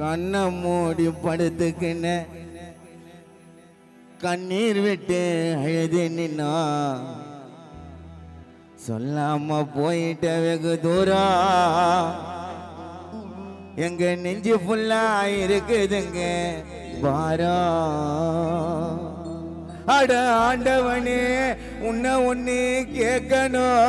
கண்ணை மூடி படுத்துக்கின கண்ணீர் விட்டு அழுது நின்னா சொல்லாம போயிட்ட வெகு தூரம் எங்க நெஞ்சு ஃபுல்லா இருக்குதுங்க பாரம். அட ஆண்டவனே உன்னை ஒண்ணு கேட்கணும்.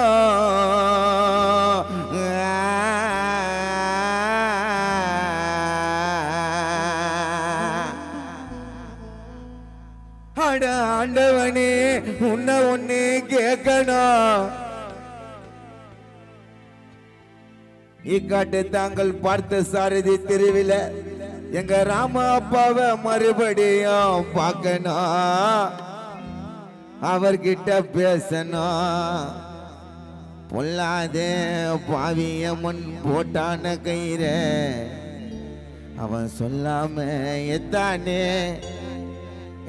அட ஆண்டவனே உன்னை ஒண்ணு கேட்கணும். இக்காட்டு தாங்கள் பார்த்த சாரதி தெருவில எங்க ராம அப்பாவை மறுபடியும் பார்க்கணும். அவர்கிட்ட பேசணும். பொல்லாதே பாவிய முன் போட்டான கயிற அவன் சொல்லாம எத்தானே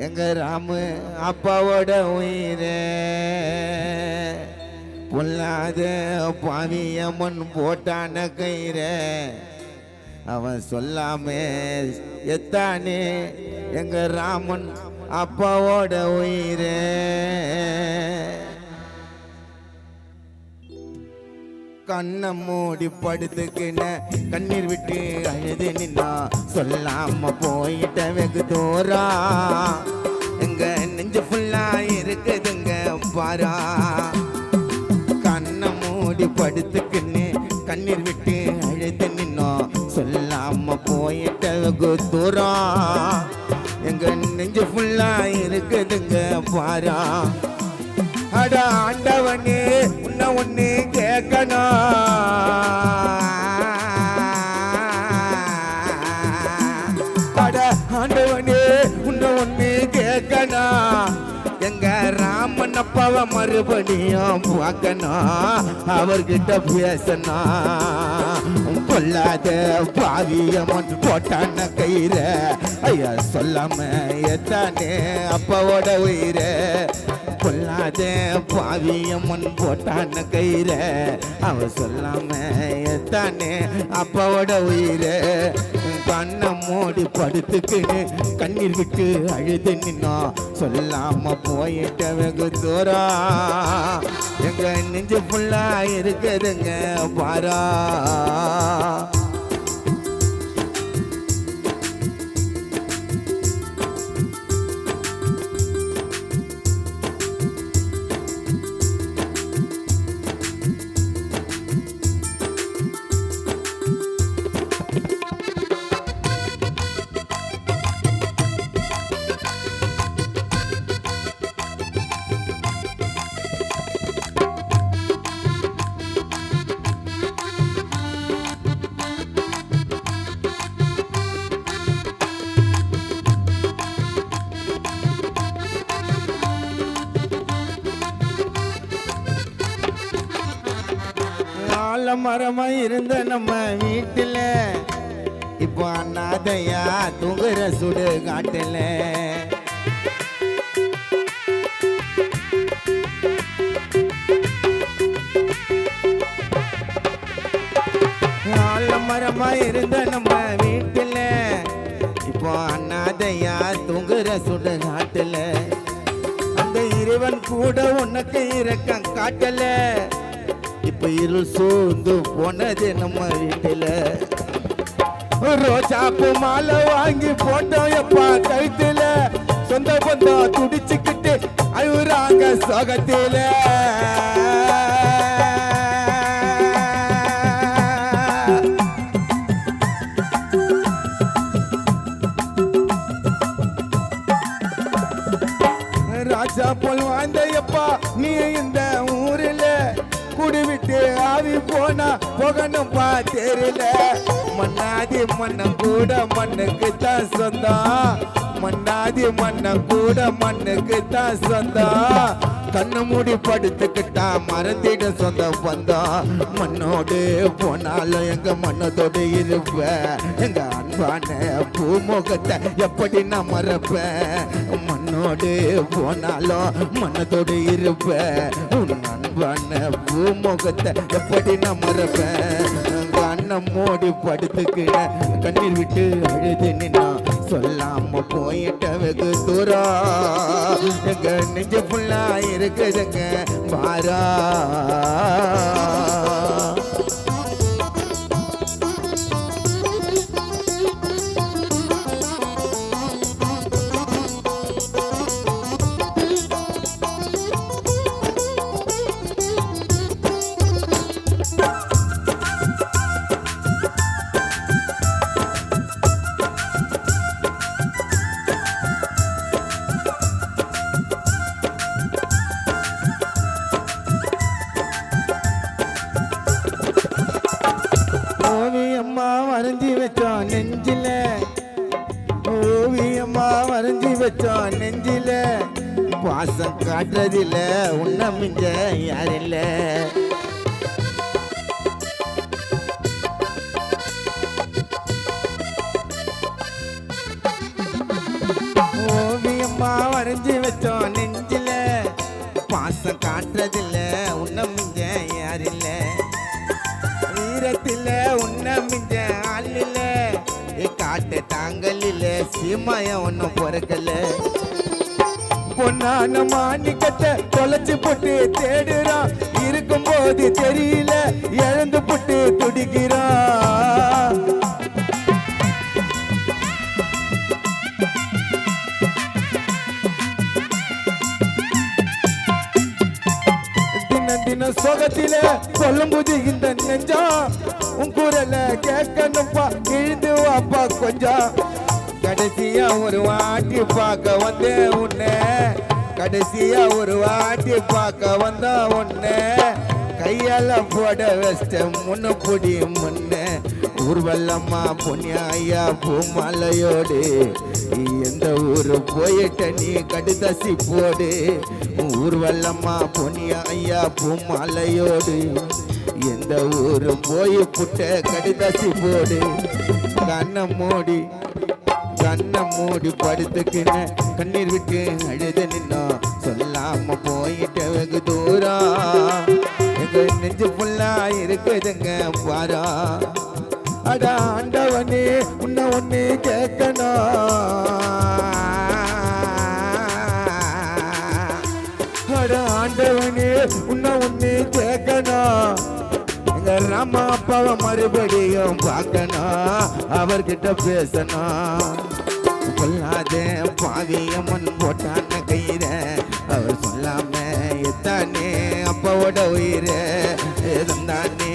எங்க ராம அப்பாவோட உயிரே. பொல்லாத பாவிய முன் போட்டான கயிற அவன் சொல்லாம எத்தானே எங்க ராமன் அப்பாவோட உயிரே. கண்ணை மூடி படுத்துக்கின கண்ணீர் விட்டு அழுது நின்னா சொல்லாம போயிட்ட வெகு தூரம் எங்க நெஞ்சு ஃபுல்லா இருக்குதுங்க பாரா. கண்ணை மூடி படுத்துக்கின்னு கண்ணீர் விட்டு அழுது நின்னா சொல்லாம போயிட்ட வெகு தூரம் எங்க நெஞ்சு ஃபுல்லா இருக்குதுங்க பாரா. அட ஆண்டவனே உன்னை ஒண்ணு கேட்கணும். அட ஆண்டவனே உன்னை ஒண்ணு கேட்கணும். எங்க ராமன் அப்பாவை மறுபடியும் பார்க்கணும். அவர்கிட்ட பேசணும். பொல்லாத பாவியமன் போட்டான கயிற ஐயா சொல்லாம எத்தானே அப்பாவோட உயிர. பொல்லாத பாவியம்மன் போட்டான கயிற அவ சொல்லாம எத்தானே அப்பாவோட உயிர. கண்ணை மூடி படுத்துக்கின்னு கண்ணீர் விட்டு அழுது நின்னா சொல்லாம போயிட்ட வெகு தூரம் எங்க நெஞ்சு ஃபுல்லா இருக்குதுங்க பாரா. மரமா இருந்த நம்ம வீட்டுல இப்போ அண்ணாதையா தூங்குற சுடு காட்டுல. மரமா இருந்த நம்ம வீட்டுல இப்போ அண்ணாதையா தூங்குற சுடு காட்டுல. அந்த இறைவன் கூட உனக்கு இரக்கம் காட்டல. இப்ப இருள் சூழ்ந்து போனது நம்ம வீட்டுல. ரோஜாப்பு மாலை வாங்கி போட்டோம் எப்பா கழுத்துல. சொந்த பந்தம் துடிச்சுக்கிட்டு அழுறாங்க சோகத்தில. ராஜா போல் வாழ்ந்த எப்பா நீ இந்த ஊரில் குடிவிட்டு ஆவி போனா போகணும் பாத்தேரில. மண்ணாதி மண்ணம் கூட மண்ணுக்கு தான் சொந்தம். மண்ணாதி மண்ணம் கூட மண்ணுக்கு தான் சொந்தம். கண்ணு மூடி படுத்துக்கிட்டா மறந்திட சொந்த பந்தம். மண்ணோடு போனாலும் எங்க மண்ணத்தோடு இருப்பேன். எங்க அன்பான பூமுகத்தை எப்படி நான் மறப்பேன். மண்ணோடு போனாலும் மண்ணத்தோடு இருப்பேன். உன் அன்பான பூமுகத்தை எப்படி நான் மறப்பேன். கண்ணை மூடி படுத்துக்கின கண்ணீர் விட்டு அழுது நின்னா சொல்லாம போயிட்ட வெகு தூரம் எங்க நெஞ்சு ஃபுல்லா இருக்குதுங்க பாரா ஓவியம்மா வரைஞ்சி வச்சோம் நெஞ்சில ஓவியம்மா வரைஞ்சி வச்சோம் நெஞ்சில பாசம் காட்டுறதில்ல உன்ன மிஞ்ச யாரில்ல ஓவியம்மா வரைஞ்சி வச்சோம் நெஞ்சில பாசம் காட்டுறதில்ல உன்ன மிஞ்ச யாரில்ல வீரத்தில உன்ன மிஞ்ச ஆளில காட்டு தாங்கலில சீமாய ஒன்னும் பொறுக்கல பொன்னான மாணிக்கத்தை தொலைச்சு போட்டு தேடுறான் இருக்கும் போது தெரியல இழந்து போட்டு துடிக்கிறான் தின சோகத்தில சொல்லும் போது இந்த நெஞ்சா உன் குரல கேட்கணும்பா இழுந்து வாப்பா கொஞ்சம் கடைசியா ஒரு வாட்டி பார்க்க வந்தேன் உன்னை கடைசியா ஒரு வாட்டி பார்க்க வந்தா உன்னை கையால போட வச்ச முன்ன பொடி முன்ன ஊர்வலம்மா பொன்னியா பூமாலையோடு எந்த ஊரு போயிட்ட நீ கடுதாசி போடு ஊர்வலம்மா பொன்னியா பூமாலையோடு எந்த ஊரு போய் புட்ட கடுதாசி போடு கண்ணை மூடி படுத்துக்கின கண்ணீர் விட்டு அழுத நின்னா சொல்லாம போயிட்ட வெகு தூரம் எங்க நெஞ்சு ஃபுல்லா இருக்குதுங்க பாரா அட ஆண்டவனே உன்னை ஒண்ணு கேட்கணும் அட ஆண்டவனே உன்னை ஒண்ணு கேட்கணும் எங்க ராமா அப்பாவை மறுபடியும் பார்க்கணும் அவர்கிட்ட பேசணும் சொல்லாதே பாவியம்மன் போட்டான கயிற அவர் சொல்லாம எத்தானே அப்பாவோட உயிர இருந்தானே